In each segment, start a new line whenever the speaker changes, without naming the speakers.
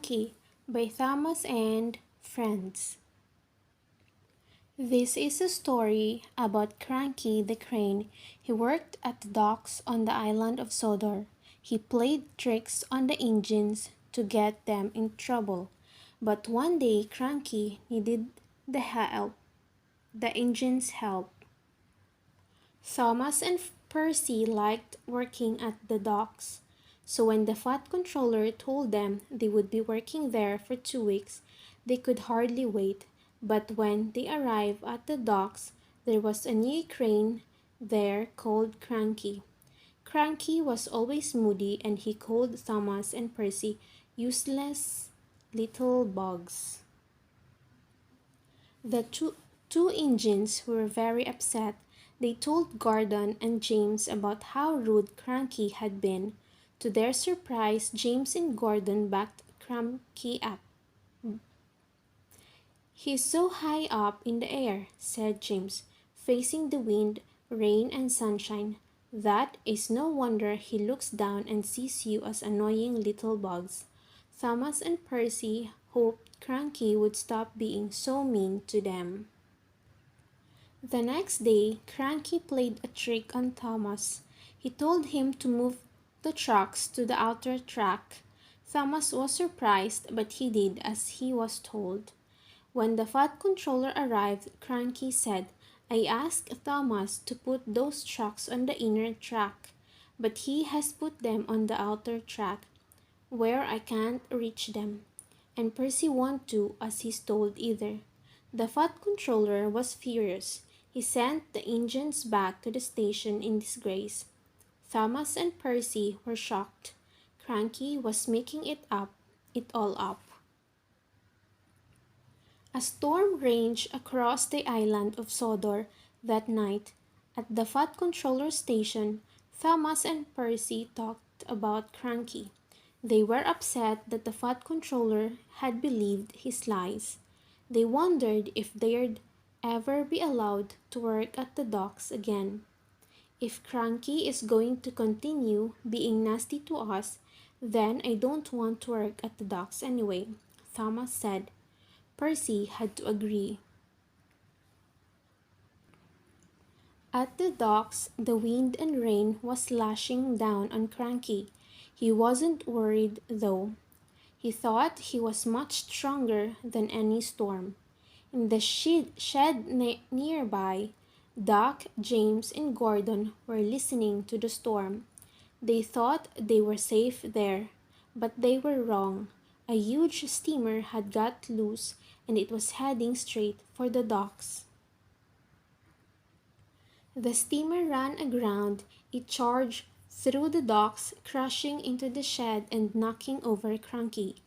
Cranky by Thomas and Friends. This is a story about Cranky the crane. He worked at the docks on the island of Sodor. He played tricks on the engines to get them in trouble. But one day Cranky needed the engine's help. Thomas and Percy liked working at the docks, so when the Fat Controller told them they would be working there for 2 weeks, they could hardly wait. But when they arrived at the docks, there was a new crane there called Cranky. Cranky was always moody and he called Thomas and Percy useless little bugs. The two engines were very upset. They told Gordon and James about how rude Cranky had been. To their surprise, James and Gordon backed Cranky up. "He's so high up in the air," said James, facing the wind, rain, and sunshine, "that is no wonder he looks down and sees you as annoying little bugs." Thomas and Percy hoped Cranky would stop being so mean to them. The next day, Cranky played a trick on Thomas. He told him to move the trucks to the outer track. Thomas was surprised, but he did as he was told. When the Fat Controller arrived, Cranky said, "I asked Thomas to put those trucks on the inner track, but he has put them on the outer track, where I can't reach them." And Percy won't do as he's told either. The Fat Controller was furious. He sent the engines back to the station in disgrace. Thomas and Percy were shocked. Cranky was making it all up. A storm raged across the island of Sodor that night. At the Fat Controller station, Thomas and Percy talked about Cranky. They were upset that the Fat Controller had believed his lies. They wondered if they'd ever be allowed to work at the docks again. "If Cranky is going to continue being nasty to us, then I don't want to work at the docks anyway," Thomas said. Percy had to agree. At the docks, the wind and rain was lashing down on Cranky. He wasn't worried, though. He thought he was much stronger than any storm. In the shed nearby, Doc, James, and Gordon were listening to the storm. They thought they were safe there, but they were wrong. A huge steamer had got loose and it was heading straight for the docks. The steamer ran aground. It charged through the docks, crashing into the shed and knocking over Cranky.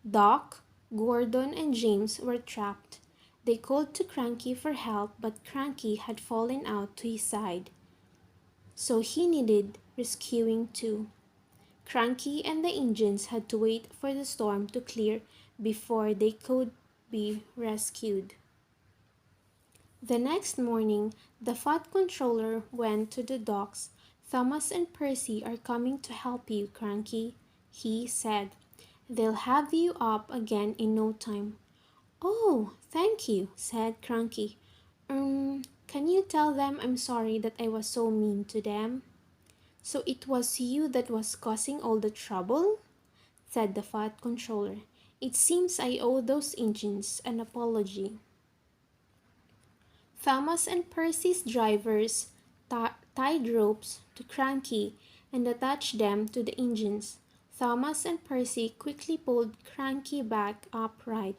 Doc, Gordon, and James were trapped. They called to Cranky for help, but Cranky had fallen out to his side, so he needed rescuing too. Cranky and the engines had to wait for the storm to clear before they could be rescued. The next morning, the Fat Controller went to the docks. "Thomas and Percy are coming to help you, Cranky," he said. "They'll have you up again in no time." "Oh, thank you," said Cranky. Can you tell them I'm sorry that I was so mean to them?" "So it was you that was causing all the trouble?" said the Fat Controller. "It seems I owe those engines an apology." Thomas and Percy's drivers tied ropes to Cranky and attached them to the engines. Thomas and Percy quickly pulled Cranky back upright.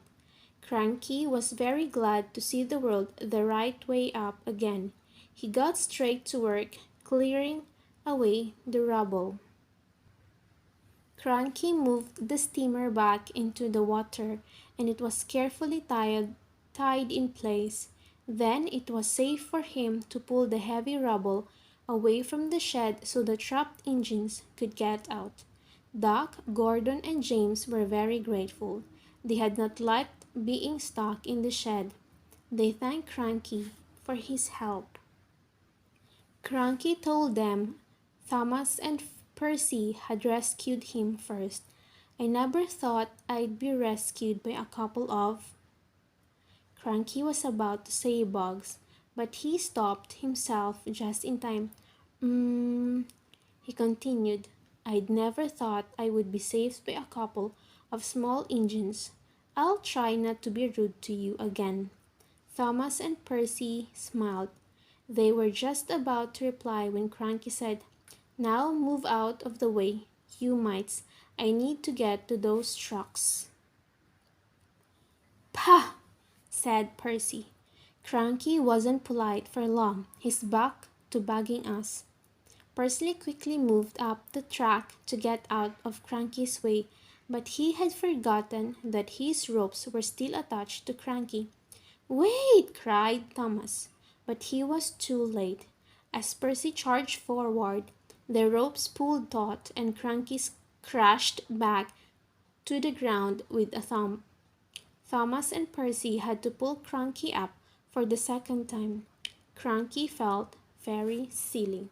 Cranky was very glad to see the world the right way up again. He got straight to work, clearing away the rubble. Cranky moved the steamer back into the water, and it was carefully tied in place. Then it was safe for him to pull the heavy rubble away from the shed so the trapped engines could get out. Doc, Gordon, and James were very grateful. They had not liked being stuck in the shed. They thanked Cranky for his help. Cranky told them Thomas and Percy had rescued him first. I never thought I'd be rescued by a couple of. Cranky was about to say bugs, but he stopped himself just in time. Mmm, he continued. I'd never thought I would be saved by a couple of small engines. I'll try not to be rude to you again. Thomas and Percy smiled. They were just about to reply when Cranky said, now move out of the way, you mites. I need to get to those trucks. Pah! Said Percy. Cranky wasn't polite for long. He's back to bugging us. Percy quickly moved up the track to get out of Cranky's way, but he had forgotten that his ropes were still attached to Cranky. Wait! Cried Thomas, but he was too late. As Percy charged forward, the ropes pulled taut and Cranky crashed back to the ground with a thump. Thomas and Percy had to pull Cranky up for the second time. Cranky felt very silly.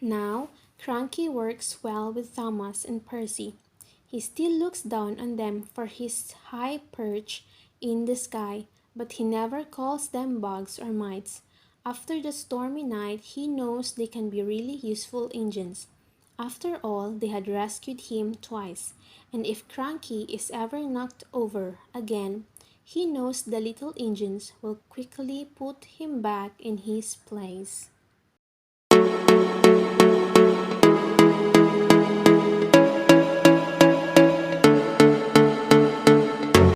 Now, Cranky works well with Thomas and Percy. He still looks down on them for his high perch in the sky, but he never calls them bugs or mites. After the stormy night, he knows they can be really useful engines. After all, they had rescued him twice, and if Cranky is ever knocked over again, he knows the little engines will quickly put him back in his place.